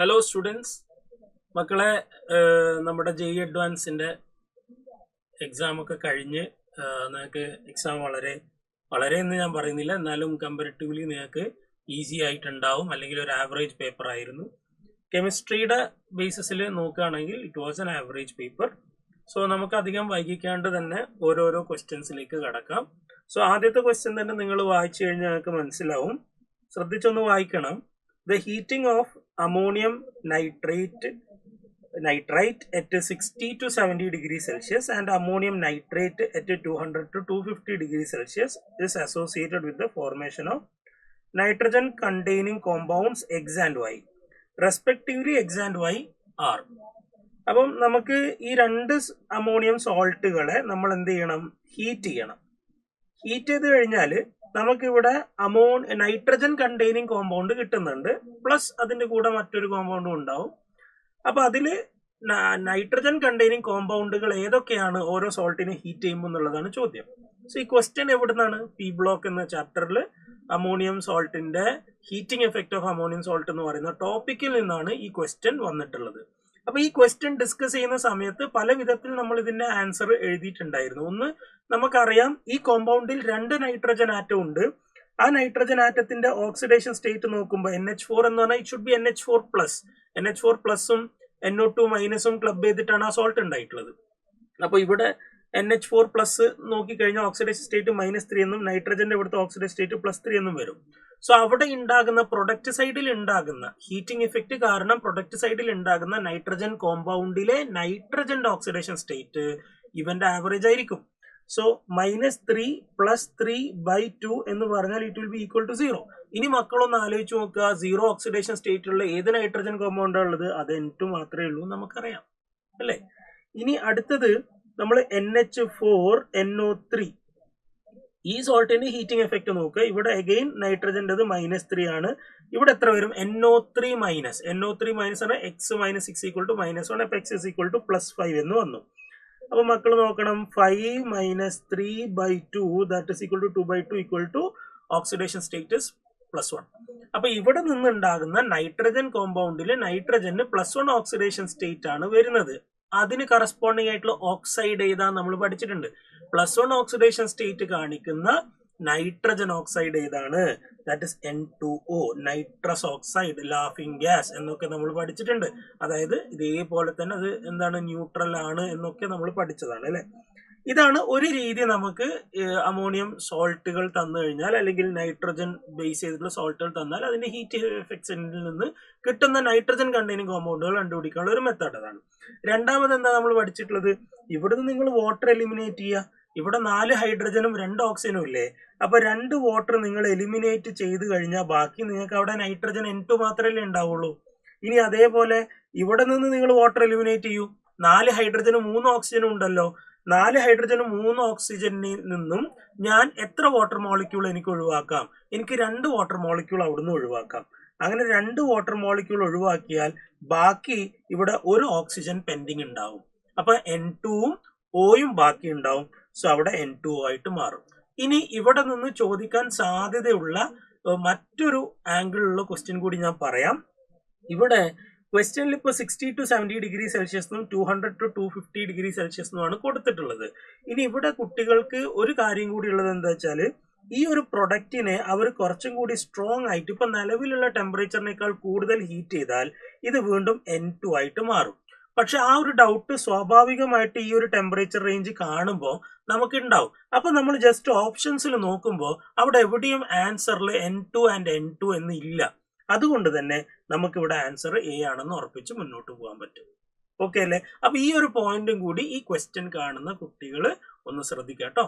Hello students, മക്കളെ, നമ്മുടെ JEE അഡ്വാൻസിൻ്റെ എക്സാമൊക്കെ കഴിഞ്ഞ് നിങ്ങൾക്ക് എക്സാം വളരെ എന്ന് ഞാൻ പറയുന്നില്ല, എന്നാലും കമ്പാരിറ്റീവ്ലി നിങ്ങൾക്ക് ഈസി ആയിട്ടുണ്ടാവും, അല്ലെങ്കിൽ ഒരു ആവറേജ് പേപ്പർ ആയിരുന്നു. കെമിസ്ട്രിയുടെ ബേസിസിൽ നോക്കുകയാണെങ്കിൽ it was an average paper. So നമുക്ക് അധികം വൈകിക്കാണ്ട് തന്നെ ഓരോരോ ക്വസ്റ്റ്യൻസിലേക്ക് കടക്കാം. സോ ആദ്യത്തെ ക്വസ്റ്റ്യൻ തന്നെ നിങ്ങൾ വായിച്ചു കഴിഞ്ഞാൽ നിങ്ങൾക്ക് മനസ്സിലാവും. ശ്രദ്ധിച്ചൊന്ന് വായിക്കണം. The heating of ammonium nitrate at 60 to 70 degrees Celsius and ammonium nitrate at 200 to 250 degrees Celsius is associated with the formation of nitrogen containing compounds X and Y. Respectively X and Y are. അപ്പം നമുക്ക് ഈ രണ്ട് ammonium സോൾട്ടുകളെ നമ്മൾ എന്ത് ചെയ്യണം? Heat ചെയ്യണം. Heat ചെയ്ത് കഴിഞ്ഞാൽ നമുക്കിവിടെ നൈട്രജൻ കണ്ടെയ്നിങ് കോമ്പൗണ്ട് കിട്ടുന്നുണ്ട്, പ്ലസ് അതിന്റെ കൂടെ മറ്റൊരു കോമ്പൗണ്ടും ഉണ്ടാവും. അപ്പൊ അതില് നൈട്രജൻ കണ്ടെയ്നിങ് കോമ്പൗണ്ടുകൾ ഏതൊക്കെയാണ് ഓരോ സോൾട്ടിനെ ഹീറ്റ് ചെയ്യുമ്പോൾ എന്നുള്ളതാണ് ചോദ്യം. സോ ഈ ക്വസ്റ്റ്യൻ എവിടുന്നാണ്? പി ബ്ലോക്ക് എന്ന ചാപ്റ്ററിൽ അമോണിയം സോൾട്ടിന്റെ heating effect of ammonium salt എന്ന് പറയുന്ന ടോപ്പിക്കിൽ നിന്നാണ് ഈ ക്വസ്റ്റ്യൻ വന്നിട്ടുള്ളത്. അപ്പൊ ഈ ക്വസ്റ്റ്യൻ ഡിസ്കസ് ചെയ്യുന്ന സമയത്ത് പല വിധത്തിൽ നമ്മൾ ഇതിന്റെ ആൻസർ എഴുതിയിട്ടുണ്ടായിരുന്നു. ഒന്ന്, നമുക്കറിയാം ഈ കോമ്പൗണ്ടിൽ 2 നൈട്രജൻ ആറ്റം ഉണ്ട്. ആ നൈട്രജൻ ആറ്റത്തിന്റെ ഓക്സിഡേഷൻ സ്റ്റേറ്റ് നോക്കുമ്പോൾ NH4 എന്ന് പറഞ്ഞാൽ it should be NH4+. NH4+ഉം NO2- club ചെയ്തിട്ടാണ് ആ സോൾട്ട് ഉണ്ടായിട്ടുള്ളത്. അപ്പൊ ഇവിടെ NH4+ നോക്കിക്കഴിഞ്ഞാൽ ഓക്സിഡേഷൻ സ്റ്റേറ്റ് -3 എന്നും നൈട്രജന്റെ ഇവിടുത്തെ ഓക്സിഡേഷൻ സ്റ്റേറ്റ് +3 എന്നും വരും. സോ അവിടെ ഉണ്ടാകുന്ന പ്രൊഡക്റ്റ് സൈഡിൽ ഉണ്ടാകുന്ന ഹീറ്റിംഗ് ഇഫക്റ്റ് കാരണം പ്രൊഡക്റ്റ് സൈഡിൽ ഉണ്ടാകുന്ന നൈട്രജൻ കോമ്പൗണ്ടിലെ നൈട്രജന്റെ ഓക്സിഡേഷൻ സ്റ്റേറ്റ് ഇവന്റെ ആവറേജ് ആയിരിക്കും. സോ -3 + 3/2 എന്ന് പറഞ്ഞാൽ it will be equal to 0. ഇനി മക്കളൊന്ന് ആലോചിച്ച് നോക്കുക, 0 ഓക്സിഡേഷൻ സ്റ്റേറ്റുള്ള ഏത് നൈട്രജൻ കോമ്പൗണ്ടാണ് ഉള്ളത്? അത് N2 മാത്രമേ ഉള്ളൂ, നമുക്കറിയാം അല്ലേ. ഇനി അടുത്തത് നമ്മൾ NH4NO3 ഈ സോൾട്ടിന്റെ ഹീറ്റിംഗ് എഫക്ട് നോക്കുക. ഇവിടെ അഗെയിൻ നൈട്രജൻ്റെത് -3 ആണ്. ഇവിടെ എത്ര വരും? NO3- ആണ് X - 6 = -1. അപ്പൊ X = +5 എന്ന് വന്നു. അപ്പൊ മക്കൾ നോക്കണം, 5 - 3/2 that is equal to 2/2 oxidation state is +1. അപ്പൊ ഇവിടെ നിന്നുണ്ടാകുന്ന നൈട്രജൻ കോമ്പൗണ്ടിൽ നൈട്രജന് +1 ഓക്സിഡേഷൻ സ്റ്റേറ്റ് ആണ് വരുന്നത്. അതിന് കറസ്പോണ്ടിങ് ആയിട്ടുള്ള ഓക്സൈഡ് ഏതാന്ന് നമ്മൾ പഠിച്ചിട്ടുണ്ട്. +1 ഓക്സിഡേഷൻ സ്റ്റേറ്റ് കാണിക്കുന്ന നൈട്രജൻ ഓക്സൈഡ് ഏതാണ്? That is N2O, nitrous oxide, laughing gas എന്നൊക്കെ നമ്മൾ പഠിച്ചിട്ടുണ്ട്. അതായത് ഇതേപോലെ തന്നെ അത് എന്താണ്, ന്യൂട്രൽ ആണ് എന്നൊക്കെ നമ്മൾ പഠിച്ചതാണ് അല്ലെ. ഇതാണ് ഒരു രീതി. നമുക്ക് അമോണിയം സോൾട്ടുകൾ തന്നു കഴിഞ്ഞാൽ, അല്ലെങ്കിൽ നൈട്രജൻ ബേസ് ചെയ്തിട്ടുള്ള സോൾട്ടുകൾ തന്നാൽ അതിന്റെ ഹീറ്റ് എഫക്ട്സിൽ നിന്ന് കിട്ടുന്ന നൈട്രജൻ കണ്ടെയ്നിങ് കോമ്പൗണ്ടുകൾ കണ്ടുപിടിക്കാനുള്ള ഒരു മെത്തേഡ് അതാണ്. രണ്ടാമത് എന്താ നമ്മൾ പഠിച്ചിട്ടുള്ളത്? ഇവിടുന്ന് നിങ്ങൾ വാട്ടർ എലിമിനേറ്റ് ചെയ്യുക. ഇവിടെ 4 ഹൈഡ്രജനും 2 ഓക്സിജനും ഇല്ലേ? അപ്പൊ 2 വാട്ടർ നിങ്ങൾ എലിമിനേറ്റ് ചെയ്ത് കഴിഞ്ഞാൽ ബാക്കി നിങ്ങൾക്ക് അവിടെ നൈട്രജൻ N2 മാത്രമല്ലേ ഉണ്ടാവുള്ളൂ. ഇനി അതേപോലെ ഇവിടെ നിന്ന് നിങ്ങൾ വാട്ടർ എലിമിനേറ്റ് ചെയ്യൂ. 4 ഹൈഡ്രജനും 3 ഓക്സിജനും ഉണ്ടല്ലോ. 4 ഹൈഡ്രജനും 3 ഓക്സിജനിൽ നിന്നും ഞാൻ എത്ര വാട്ടർ മോളിക്യൂൾ എനിക്ക് ഒഴിവാക്കാം? എനിക്ക് 2 വാട്ടർ മോളിക്യൂൾ അവിടുന്ന് ഒഴിവാക്കാം. അങ്ങനെ 2 വാട്ടർ മോളിക്യൂൾ ഒഴിവാക്കിയാൽ ബാക്കി ഇവിടെ 1 ഓക്സിജൻ പെൻഡിങ് ഉണ്ടാവും. അപ്പൊ N2ഉം Oയും ബാക്കി ഉണ്ടാവും. സോ അവിടെ N2O ആയിട്ട് മാറും. ഇനി ഇവിടെ നിന്ന് ചോദിക്കാൻ സാധ്യതയുള്ള മറ്റൊരു ആംഗിളിലുള്ള ക്വസ്റ്റ്യൻ കൂടി ഞാൻ പറയാം. ഇവിടെ ക്വസ്റ്റ്യനിൽ ഇപ്പോൾ 60 to 70 ഡിഗ്രി സെൽഷ്യസിനും 200 to 250 ഡിഗ്രി സെൽഷ്യസിനുമാണ് കൊടുത്തിട്ടുള്ളത്. ഇനി ഇവിടെ കുട്ടികൾക്ക് ഒരു കാര്യം കൂടി ഉള്ളത് എന്താ വെച്ചാൽ, ഈ ഒരു പ്രൊഡക്റ്റിനെ അവർ കുറച്ചും കൂടി സ്ട്രോങ് ആയിട്ട് ഇപ്പൊ നിലവിലുള്ള ടെമ്പറേച്ചറിനേക്കാൾ കൂടുതൽ ഹീറ്റ് ചെയ്താൽ ഇത് വീണ്ടും N2 ആയിട്ട് മാറും. പക്ഷെ ആ ഒരു ഡൗട്ട് സ്വാഭാവികമായിട്ട് ഈ ഒരു ടെമ്പറേച്ചർ റേഞ്ച് കാണുമ്പോൾ നമുക്ക് ഉണ്ടാവും. അപ്പൊ നമ്മൾ ജസ്റ്റ് ഓപ്ഷൻസിൽ നോക്കുമ്പോൾ അവിടെ എവിടെയും ആൻസറിൽ N2 ആൻഡ് N2 എന്ന് ഇല്ല. അതുകൊണ്ട് തന്നെ നമുക്കിവിടെ ആൻസർ A ആണെന്ന് ഉറപ്പിച്ച് മുന്നോട്ട് പോകാൻ പറ്റും. ഓക്കെ അല്ലേ? അപ്പൊ ഈ ഒരു പോയിന്റും കൂടി ഈ ക്വസ്റ്റ്യൻ കാണുന്ന കുട്ടികൾ ഒന്ന് ശ്രദ്ധിക്കാം കേട്ടോ.